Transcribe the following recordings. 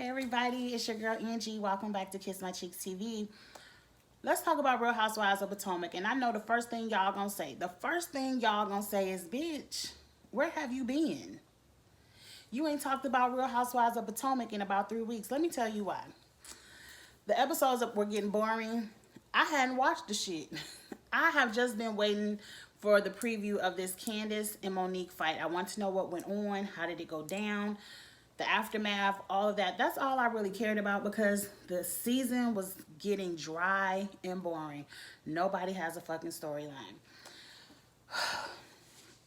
Hey everybody, it's your girl Angie. Welcome back to Kiss My Cheeks TV. Let's talk about Real Housewives of Potomac. And I know the first thing y'all gonna say. The first thing y'all gonna say is, bitch, where have you been? You ain't talked about Real Housewives of Potomac in about 3 weeks. Let me tell you why. The episodes were getting boring. I hadn't watched the shit. I have just been waiting for the preview of this Candice and Monique fight. I want to know what went on. How did it go down? The aftermath, all of that. That's all I really cared about because the season was getting dry and boring. Nobody has a fucking storyline.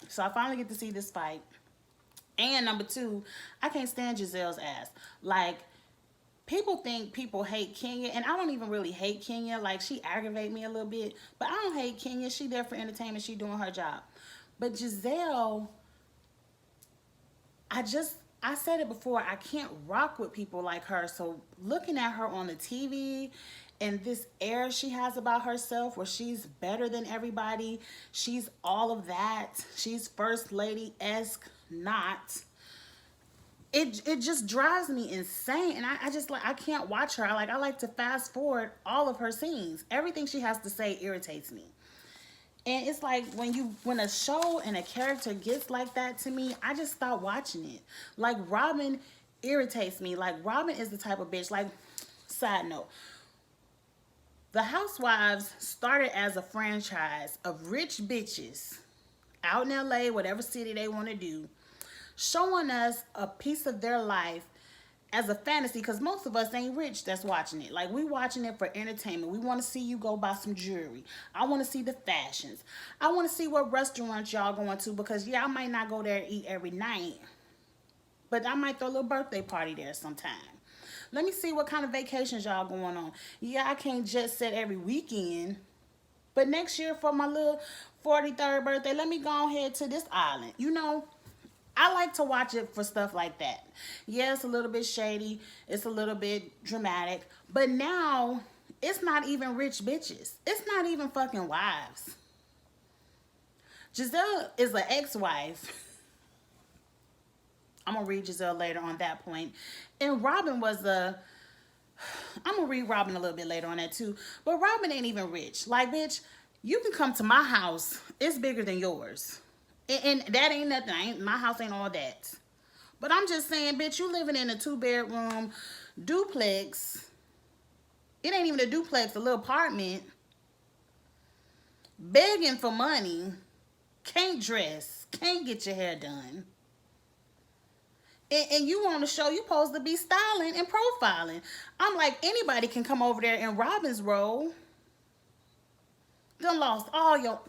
So I finally get to see this fight. And number two, I can't stand Giselle's ass. Like, people think people hate Kenya, and I don't even really hate Kenya. Like, she aggravates me a little bit, but I don't hate Kenya. She there for entertainment. She doing her job. But Giselle, I said it before, I can't rock with people like her. So looking at her on the TV and this air she has about herself where she's better than everybody, she's all of that, she's first lady-esque, not. It just drives me insane, and I just like, I can't watch her. I like to fast forward all of her scenes. Everything she has to say irritates me. And it's like when a show and a character gets like that to me, I just stop watching it. Like, Robin irritates me. Like, Robin is the type of bitch. Like, side note, the Housewives started as a franchise of rich bitches out in LA, whatever city they want to do, showing us a piece of their life as a fantasy, because most of us ain't rich that's watching it. Like, we watching it for entertainment. We want to see you go buy some jewelry. I want to see the fashions. I want to see what restaurants y'all going to, because yeah, I might not go there and eat every night, but I might throw a little birthday party there sometime. Let me see what kind of vacations y'all going on. Yeah, I can't just set every weekend, but next year for my little 43rd birthday, let me go ahead to this island. You know, I like to watch it for stuff like that. Yeah, it's a little bit shady. It's a little bit dramatic. But now, it's not even rich bitches. It's not even fucking wives. Giselle is an ex-wife. I'm going to read Giselle later on that point. And Robin was I'm going to read Robin a little bit later on that too. But Robin ain't even rich. Like, bitch, you can come to my house. It's bigger than yours. And that ain't nothing. My house ain't all that. But I'm just saying, bitch, you living in a 2-bedroom duplex. It ain't even a duplex, a little apartment. Begging for money. Can't dress. Can't get your hair done. And you on the show, you supposed to be styling and profiling. I'm like, anybody can come over there in Robin's role. Done lost all your...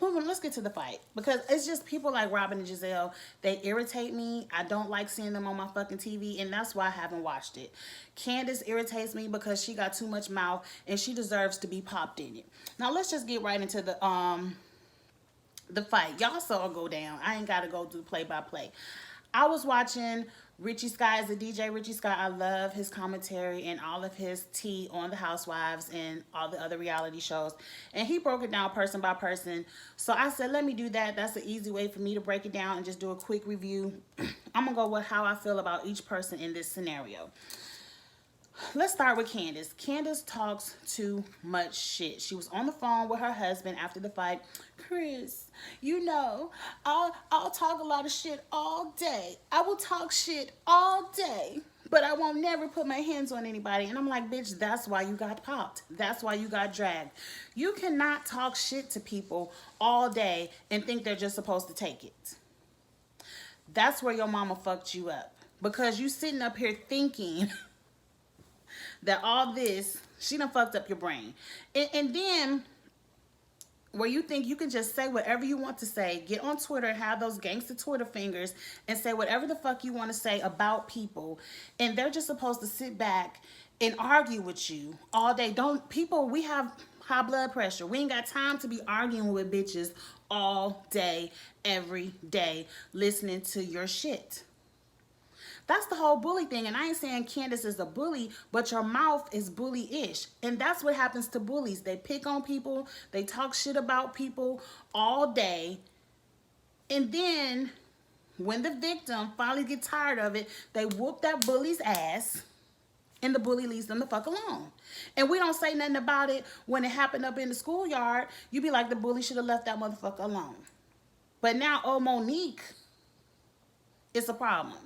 Let's get to the fight, because it's just people like Robin and Giselle, they irritate me. I don't like seeing them on my fucking TV, and that's why I haven't watched it. Candice irritates me because she got too much mouth and she deserves to be popped in it. Now let's just get right into the fight. Y'all saw it go down. I ain't got to go do play-by-play. I was watching Richie Sky as a DJ. Richie Sky, I love his commentary and all of his tea on the Housewives and all the other reality shows. And he broke it down person by person. So I said, let me do that. That's an easy way for me to break it down and just do a quick review. I'm going to go with how I feel about each person in this scenario. Let's start with Candice. Candice talks too much shit. She was on the phone with her husband after the fight. Chris, you know, I'll talk a lot of shit all day. I will talk shit all day, but I won't never put my hands on anybody. And I'm like, bitch, that's why you got popped. That's why you got dragged. You cannot talk shit to people all day and think they're just supposed to take it. That's where your mama fucked you up, because you sitting up here thinking that all this, she done fucked up your brain. And then, where you think you can just say whatever you want to say, get on Twitter, have those gangster Twitter fingers, and say whatever the fuck you want to say about people, and they're just supposed to sit back and argue with you all day. We have high blood pressure. We ain't got time to be arguing with bitches all day, every day, listening to your shit. That's the whole bully thing. And I ain't saying Candice is a bully, but your mouth is bully-ish. And that's what happens to bullies. They pick on people. They talk shit about people all day. And then when the victim finally get tired of it, they whoop that bully's ass, and the bully leaves them the fuck alone. And we don't say nothing about it when it happened up in the schoolyard. You be like, the bully should have left that motherfucker alone. But now, oh, Monique, it's a problem.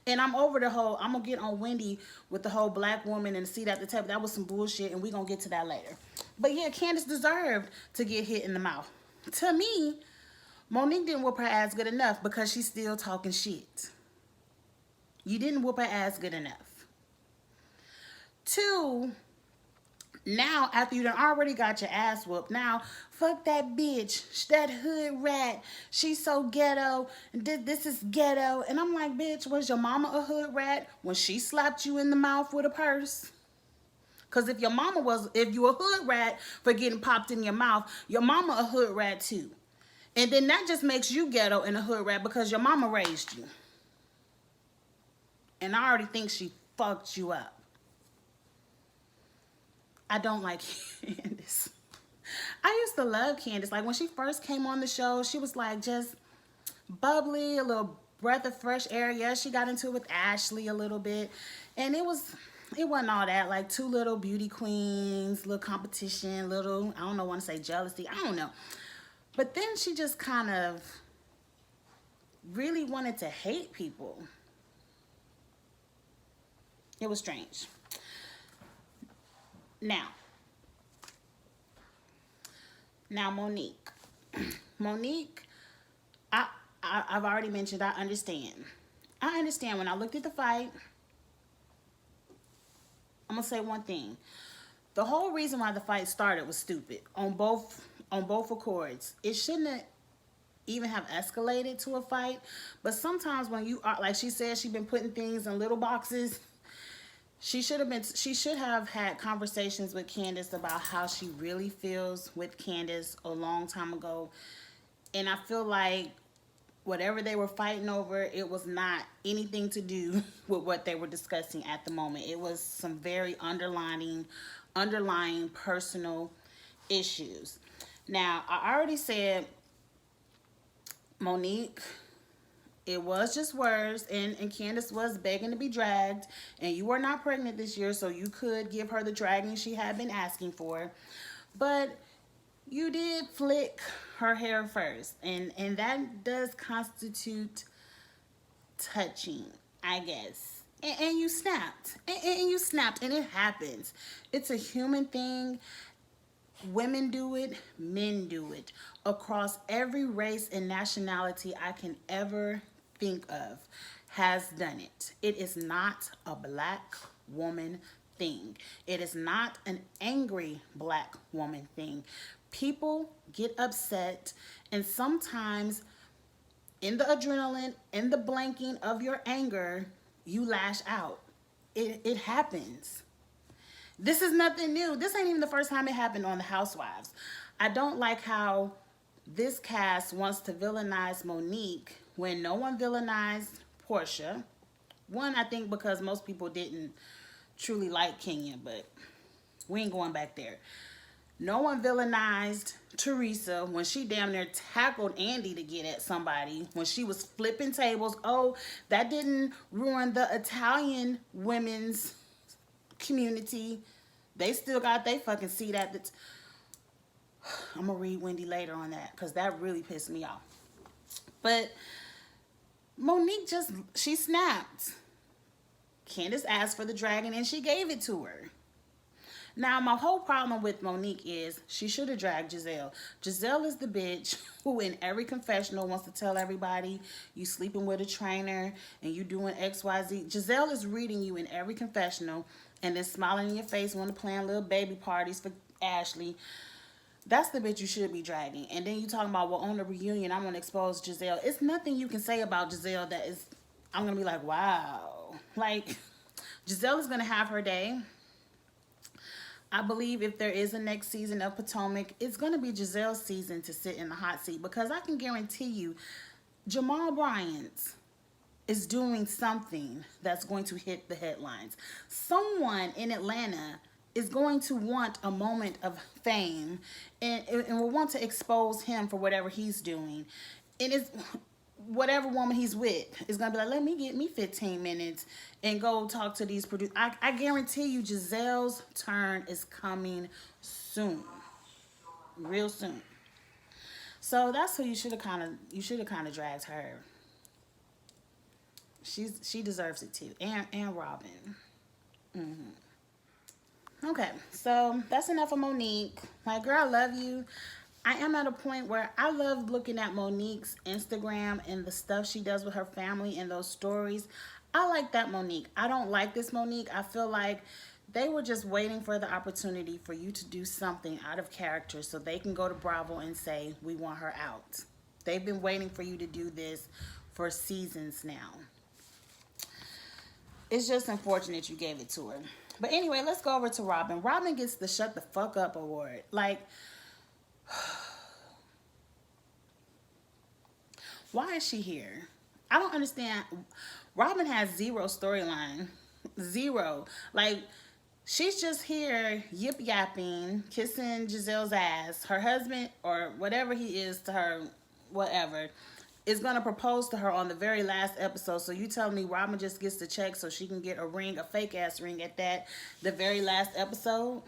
And I'm over the whole, I'm going to get on Wendy with the whole black woman and seat at the table. That was some bullshit, and we're going to get to that later. But yeah, Candice deserved to get hit in the mouth. To me, Monique didn't whoop her ass good enough because she's still talking shit. You didn't whoop her ass good enough. Two, now after you done already got your ass whooped, now fuck that bitch, that hood rat, she's so ghetto, this is ghetto. And I'm like, bitch, was your mama a hood rat when she slapped you in the mouth with a purse? Because if your mama was, if you a hood rat for getting popped in your mouth, your mama a hood rat too. And then that just makes you ghetto and a hood rat because your mama raised you. And I already think she fucked you up. I don't like Candice. I used to love Candice. Like when she first came on the show, she was like just bubbly, a little breath of fresh air. Yeah, she got into it with Ashley a little bit. And it wasn't all that. Like two little beauty queens, little competition, little, I don't know, want to say jealousy. I don't know. But then she just kind of really wanted to hate people. It was strange. Now Monique. Monique, I've already mentioned, I understand. I understand when I looked at the fight, I'm going to say one thing. The whole reason why the fight started was stupid on both accords. It shouldn't even have escalated to a fight. But sometimes when you are, like she said, she's been putting things in little boxes. She should have had conversations with Candice about how she really feels with Candice a long time ago. And I feel like whatever they were fighting over, it was not anything to do with what they were discussing at the moment. It was some very underlying personal issues. Now, I already said, Monique, it was just words, and Candice was begging to be dragged, and you were not pregnant this year, so you could give her the dragging she had been asking for. But you did flick her hair first, and that does constitute touching, I guess. And you snapped, and it happens. It's a human thing. Women do it, men do it. Across every race and nationality I can ever think of has done it. It is not a black woman thing. It is not an angry black woman thing. People get upset, and sometimes in the adrenaline, in the blanking of your anger, you lash out. It happens. This is nothing new. This ain't even the first time it happened on The Housewives. I don't like how this cast wants to villainize Monique when no one villainized Portia. One, I think because most people didn't truly like Kenya, but we ain't going back there. No one villainized Teresa when she damn near tackled Andy to get at somebody, when she was flipping tables. Oh, that didn't ruin the Italian women's community. They still got their fucking seat at the I'm gonna read Wendy later on that because that really pissed me off. But Monique she snapped. Candice asked for the dragon and she gave it to her. Now, my whole problem with Monique is she should have dragged Giselle. Giselle is the bitch who in every confessional wants to tell everybody you sleeping with a trainer and you doing XYZ. Giselle is reading you in every confessional and then smiling in your face when they're playing little baby parties for Ashley. That's the bitch you should be dragging. And then you talking about, well, on the reunion, I'm going to expose Giselle. It's nothing you can say about Giselle that is, I'm going to be like, wow. Like, Giselle is going to have her day. I believe if there is a next season of Potomac, it's going to be Giselle's season to sit in the hot seat. Because I can guarantee you, Jamal Bryant is doing something that's going to hit the headlines. Someone in Atlanta is going to want a moment of fame and will want to expose him for whatever he's doing. And whatever woman he's with is gonna be like, let me get me 15 minutes and go talk to these producers. I guarantee you, Giselle's turn is coming soon, real soon. So that's who you should have kind of dragged her. She deserves it too, and Robin. Okay, so that's enough of Monique. Like, girl, I love you. I am at a point where I love looking at Monique's Instagram and the stuff she does with her family and those stories. I like that Monique. I don't like this Monique. I feel like they were just waiting for the opportunity for you to do something out of character so they can go to Bravo and say, we want her out. They've been waiting for you to do this for seasons now. It's just unfortunate you gave it to her. But anyway, let's go over to Robin. Robin gets the Shut the Fuck Up award. Like, why is she here? I don't understand. Robin has zero storyline. Zero. Like, she's just here yip yapping, kissing Giselle's ass. Her husband, or whatever he is to her, whatever, is going to propose to her on the very last episode. So you tell me Robin just gets the check so she can get a ring, a fake ass ring at that, the very last episode?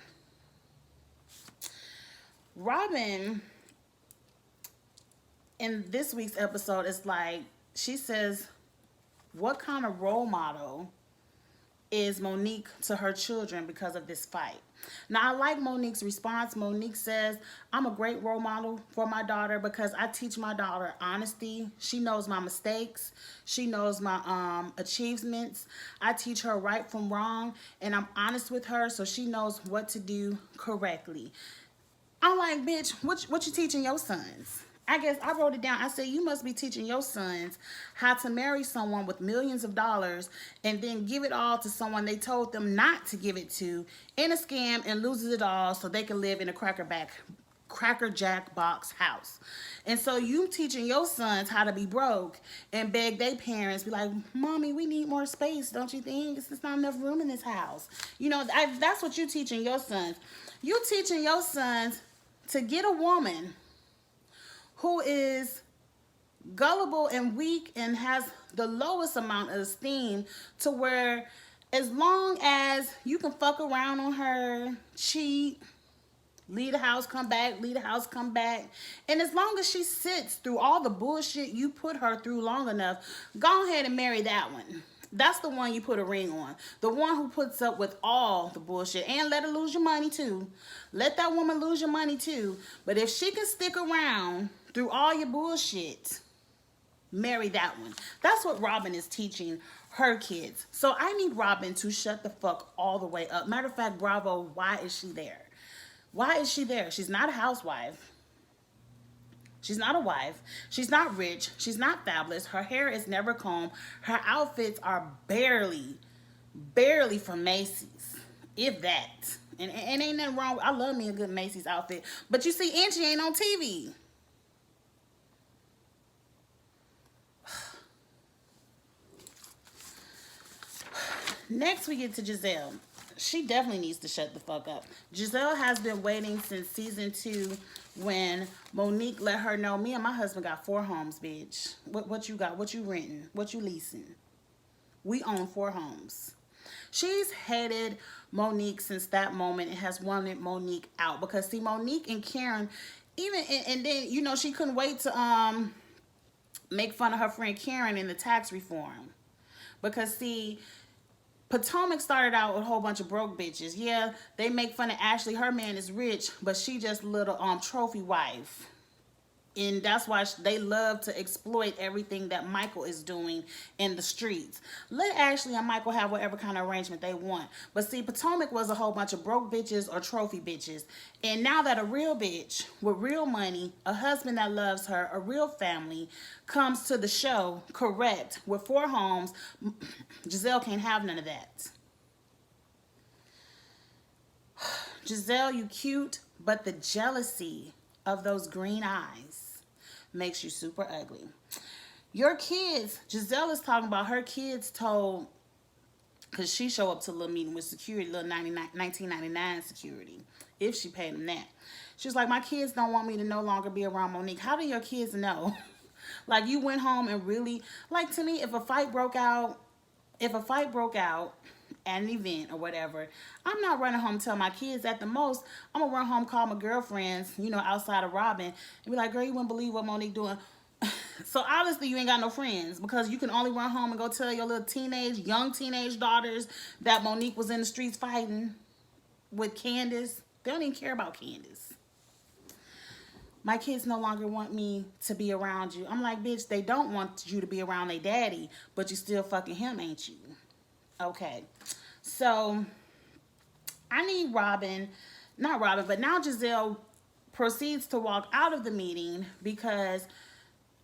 Robin, in this week's episode, is like, she says, what kind of role model is Monique to her children because of this fight? Now, I like Monique's response. Monique says, I'm a great role model for my daughter because I teach my daughter honesty. She knows my mistakes. She knows my achievements. I teach her right from wrong, and I'm honest with her so she knows what to do correctly. I'm like, bitch, what you teaching your sons? I guess I wrote it down. I said, you must be teaching your sons how to marry someone with millions of dollars and then give it all to someone they told them not to give it to in a scam and loses it all so they can live in a Cracker Jack box house. And so you teaching your sons how to be broke and beg their parents, be like, Mommy, we need more space, don't you think? It's not enough room in this house. You know, that's what you teaching your sons. You teaching your sons to get a woman who is gullible and weak and has the lowest amount of esteem, to where as long as you can fuck around on her, cheat, leave the house, come back, leave the house, come back, and as long as she sits through all the bullshit you put her through long enough, go ahead and marry that one. That's the one you put a ring on. The one who puts up with all the bullshit, and let her lose your money too. Let that woman lose your money too. But if she can stick around through all your bullshit, marry that one. That's what Robin is teaching her kids. So I need Robin to shut the fuck all the way up. Matter of fact, Bravo, why is she there? Why is she there? She's not a housewife. She's not a wife. She's not rich. She's not fabulous. Her hair is never combed. Her outfits are barely from Macy's, if that. And ain't nothing wrong. I love me a good Macy's outfit. But you see, Angie ain't on TV. Next, we get to Giselle. She definitely needs to shut the fuck up. Giselle has been waiting since season 2 when Monique let her know, me and my husband got 4 homes, bitch. What you got? What you renting? What you leasing? We own 4 homes. She's hated Monique since that moment and has wanted Monique out. Because, see, Monique and Karen, even, and then, you know, she couldn't wait to make fun of her friend Karen in the tax reform. Because, see, Potomac started out with a whole bunch of broke bitches. Yeah, they make fun of Ashley. Her man is rich, but she just a little trophy wife. And that's why they love to exploit everything that Michael is doing in the streets. Let Ashley and Michael have whatever kind of arrangement they want. But see, Potomac was a whole bunch of broke bitches or trophy bitches. And now that a real bitch with real money, a husband that loves her, a real family, comes to the show, correct, with 4 homes, Giselle can't have none of that. Giselle, you cute, but the jealousy of those green eyes makes you super ugly. Your kids, Giselle is talking about her kids told, because she show up to a little meeting with security, little 1999 security, if she paid them that. She was like, my kids don't want me to no longer be around Monique. How do your kids know? Like you went home and really, like to me, if a fight broke out, at an event or whatever, I'm not running home to tell my kids. At the most, I'm gonna run home, call my girlfriends, outside of Robin, and be like, girl, you wouldn't believe what Monique doing. So obviously you ain't got no friends, because you can only run home and go tell your little young teenage daughters that Monique was in the streets fighting with Candice. They don't even care about Candice. My kids no longer want me to be around you. I'm like, bitch, they don't want you to be around their daddy, but you still fucking him, ain't you? Okay. So I need not Robin, but now Giselle proceeds to walk out of the meeting because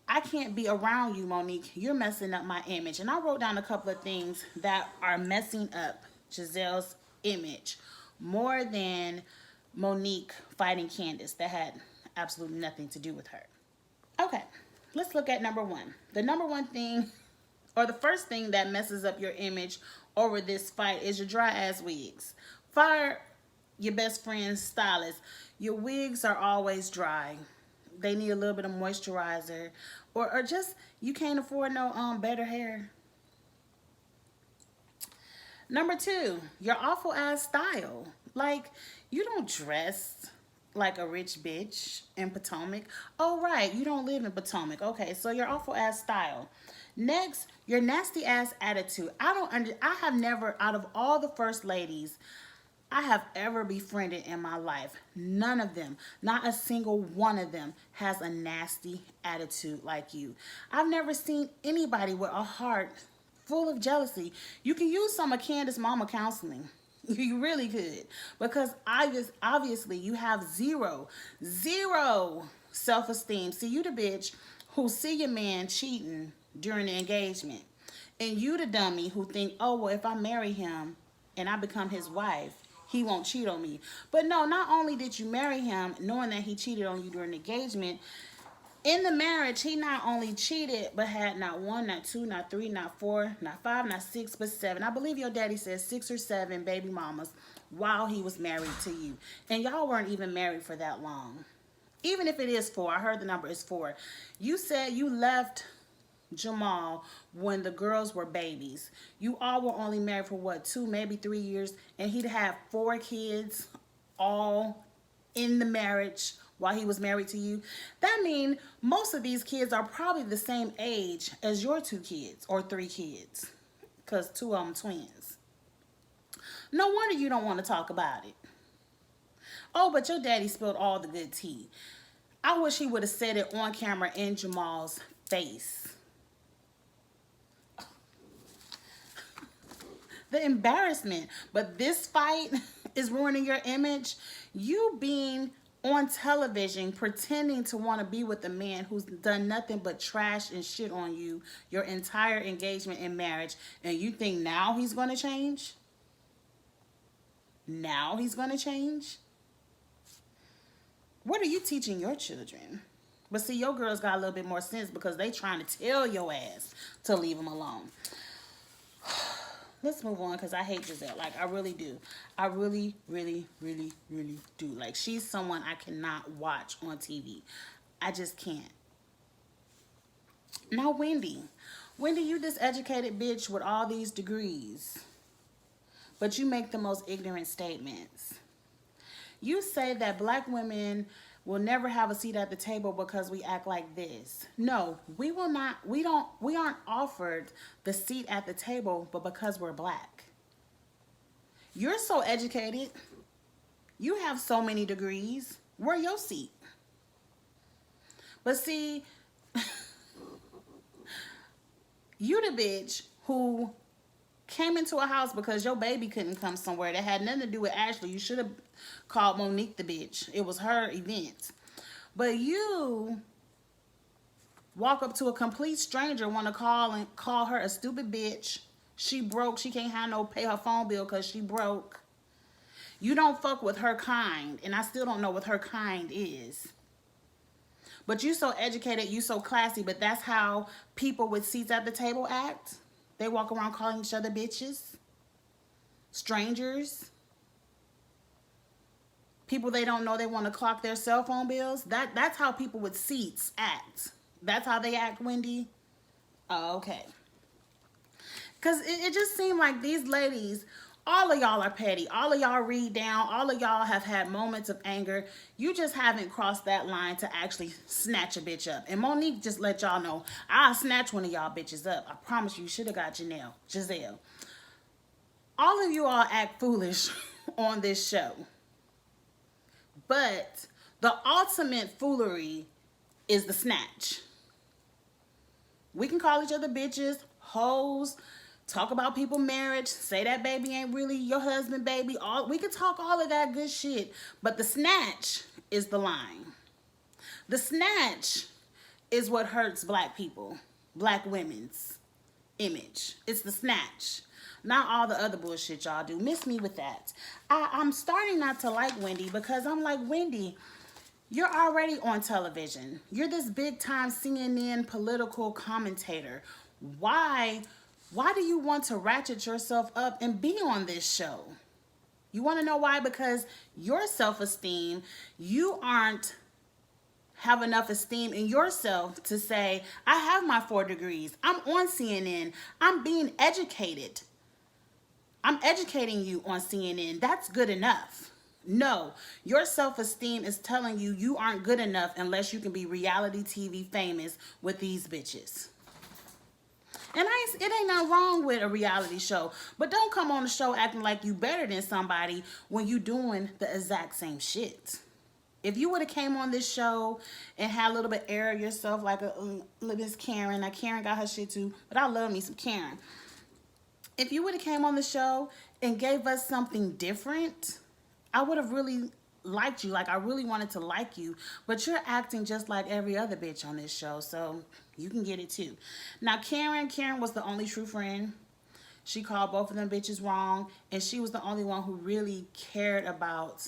I can't be around you, Monique. You're messing up my image. And I wrote down a couple of things that are messing up Giselle's image more than Monique fighting Candice. That had absolutely nothing to do with her. Okay, let's look at number one. The number one thing, or the first thing that messes up your image over this fight, is your dry ass wigs. Fire your best friend's stylist. Your wigs are always dry. They need a little bit of moisturizer, or just you can't afford no better hair. Number two, your awful ass style. Like, you don't dress like a rich bitch in Potomac. Oh right, you don't live in Potomac. Okay, so your awful ass style. Next, your nasty ass attitude. I have never, out of all the first ladies I have ever befriended in my life, none of them, not a single one of them, has a nasty attitude like you. I've never seen anybody with a heart full of jealousy. You can use some of Candace's mama counseling. You really could. Because obviously you have zero self-esteem. See, you the bitch who see your man cheating during the engagement. And you the dummy who think, oh, well, if I marry him and I become his wife, he won't cheat on me. But no, not only did you marry him knowing that he cheated on you during the engagement, in the marriage, he not only cheated, but had not one, not two, not three, not four, not five, not six, but seven. I believe your daddy said 6 or 7 baby mamas while he was married to you. And y'all weren't even married for that long. Even if it is 4, I heard the number is 4. You said you left Jamal when the girls were babies. You all were only married for what, 2, maybe 3 years, and he'd have 4 kids all in the marriage while he was married to you. That means most of these kids are probably the same age as your 2 kids or 3 kids, because 2 of them twins. No wonder you don't want to talk about it. Oh, but your daddy spilled all the good tea. I wish he would have said it on camera in Jamal's face. The embarrassment. But this fight is ruining your image. You being on television pretending to want to be with a man who's done nothing but trash and shit on you your entire engagement and marriage, and you think now he's going to change? Now he's going to change? What are you teaching your children? But see, your girls got a little bit more sense because they trying to tell your ass to leave him alone. Let's move on, because I hate Giselle. Like, I really do. I really, really, really, really do. Like, she's someone I cannot watch on TV. I just can't. Now, Wendy. Wendy, you this educated bitch with all these degrees. But you make the most ignorant statements. You say that black women will never have a seat at the table because we act like this. No, we will not. We aren't offered the seat at the table, but because we're black. You're so educated. You have so many degrees. Where your seat? But see, you the bitch who came into a house because your baby couldn't come somewhere. That had nothing to do with Ashley. You should have called Monique the bitch. It was her event. But you walk up to a complete stranger, want to call her a stupid bitch. She broke. She can't pay her phone bill because she broke. You don't fuck with her kind, and I still don't know what her kind is. But you so educated, you so classy, but that's how people with seats at the table act. They walk around calling each other bitches, strangers, people they don't know. They want to clock their cell phone bills. That's how people with seats act. That's how they act, Wendy? Oh, okay. Because it just seemed like these ladies, all of y'all are petty. All of y'all read down. All of y'all have had moments of anger. You just haven't crossed that line to actually snatch a bitch up. And Monique just let y'all know, I'll snatch one of y'all bitches up. I promise you should have got Giselle. All of you all act foolish on this show. But the ultimate foolery is the snatch. We can call each other bitches, hoes, talk about people marriage, say that baby ain't really your husband, baby. We can talk all of that good shit, but the snatch is the line. The snatch is what hurts black people, black women's image. It's the snatch. Not all the other bullshit y'all do. Miss me with that. I'm starting not to like Wendy because I'm like, Wendy, you're already on television. You're this big time CNN political commentator. Why do you want to ratchet yourself up and be on this show? You want to know why? Because your self-esteem, you aren't have enough esteem in yourself to say, I have my 4 degrees. I'm on CNN. I'm being educated. I'm educating you on CNN. That's good enough. No, your self-esteem is telling you you aren't good enough unless you can be reality TV famous with these bitches. And it ain't nothing wrong with a reality show, but don't come on the show acting like you better than somebody when you doing the exact same shit. If you would have came on this show and had a little bit air of yourself, like a Miss Karen. Now Karen got her shit too, but I love me some Karen. If you would have came on the show and gave us something different, I would have really liked you. Like, I really wanted to like you, but you're acting just like every other bitch on this show, so you can get it too. Now, Karen was the only true friend. She called both of them bitches wrong, and she was the only one who really cared about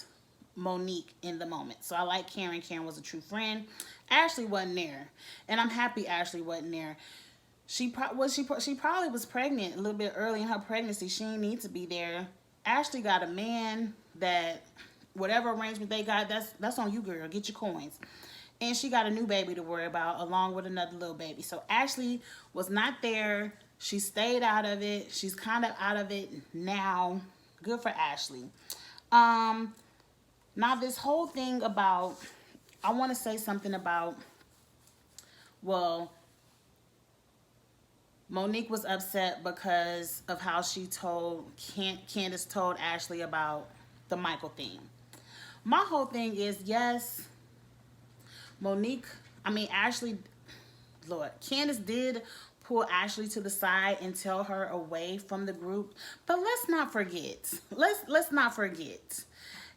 Monique in the moment. So I like Karen. Karen was a true friend. Ashley wasn't there, and I'm happy Ashley wasn't there. She probably was pregnant a little bit early in her pregnancy. She didn't need to be there. Ashley got a man that whatever arrangement they got, that's on you, girl. Get your coins. And she got a new baby to worry about along with another little baby. So Ashley was not there. She stayed out of it. She's kind of out of it now. Good for Ashley. Now this whole thing about, I want to say something about, well, Monique was upset because of how she Candice told Ashley about the Michael thing. My whole thing is, yes, Ashley, Lord, Candice did pull Ashley to the side and tell her away from the group. But let's not forget. Let's not forget.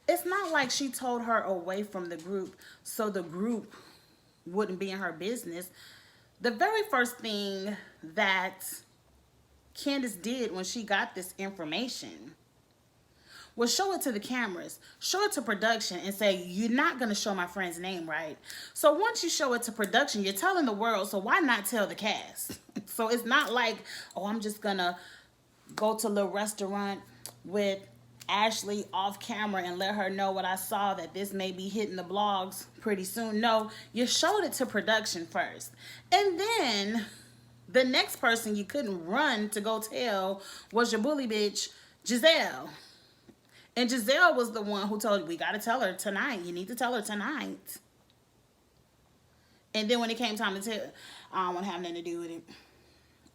It's not like she told her away from the group so the group wouldn't be in her business. The very first thing that Candice did when she got this information was show it to the cameras, show it to production, and say, you're not going to show my friend's name, right? So once you show it to production, you're telling the world, so why not tell the cast? So it's not like, oh, I'm just going to go to a little restaurant with Ashley off camera and let her know what I saw, that this may be hitting the blogs pretty soon. No, you showed it to production first. And then the next person you couldn't run to go tell was your bully bitch, Giselle. And Giselle was the one who told you, we got to tell her tonight. You need to tell her tonight. And then when it came time to tell, I don't want to have nothing to do with it.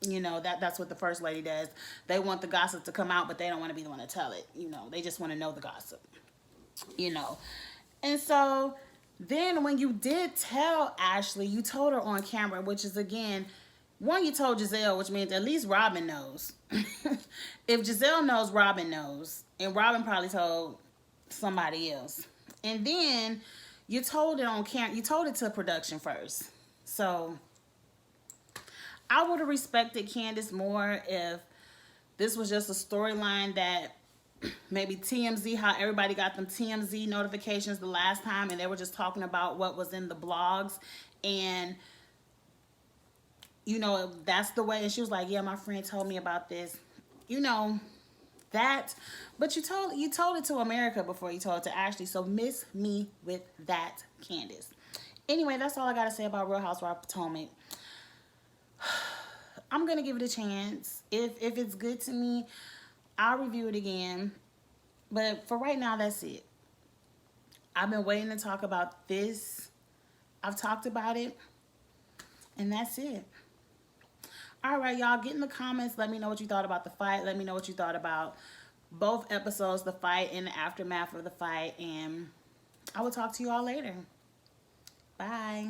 You know, that's what the first lady does. They want the gossip to come out, but they don't want to be the one to tell it. You know, they just want to know the gossip. You know. And so then when you did tell Ashley, you told her on camera, which is, again, one, you told Giselle, which means at least Robin knows. If Giselle knows, Robin knows. And Robin probably told somebody else. And then you told it on camera. You told it to production first. So I would have respected Candice more if this was just a storyline that maybe TMZ, how everybody got them TMZ notifications the last time, and they were just talking about what was in the blogs. And, you know, that's the way. And she was like, yeah, my friend told me about this. You know, that. But you told it to America before you told it to Ashley. So miss me with that, Candice. Anyway, that's all I got to say about Real Housewives of Potomac. I'm going to give it a chance. If it's good to me, I'll review it again. But for right now, that's it. I've been waiting to talk about this. I've talked about it. And that's it. All right, y'all, get in the comments. Let me know what you thought about the fight. Let me know what you thought about both episodes, the fight and the aftermath of the fight. And I will talk to you all later. Bye.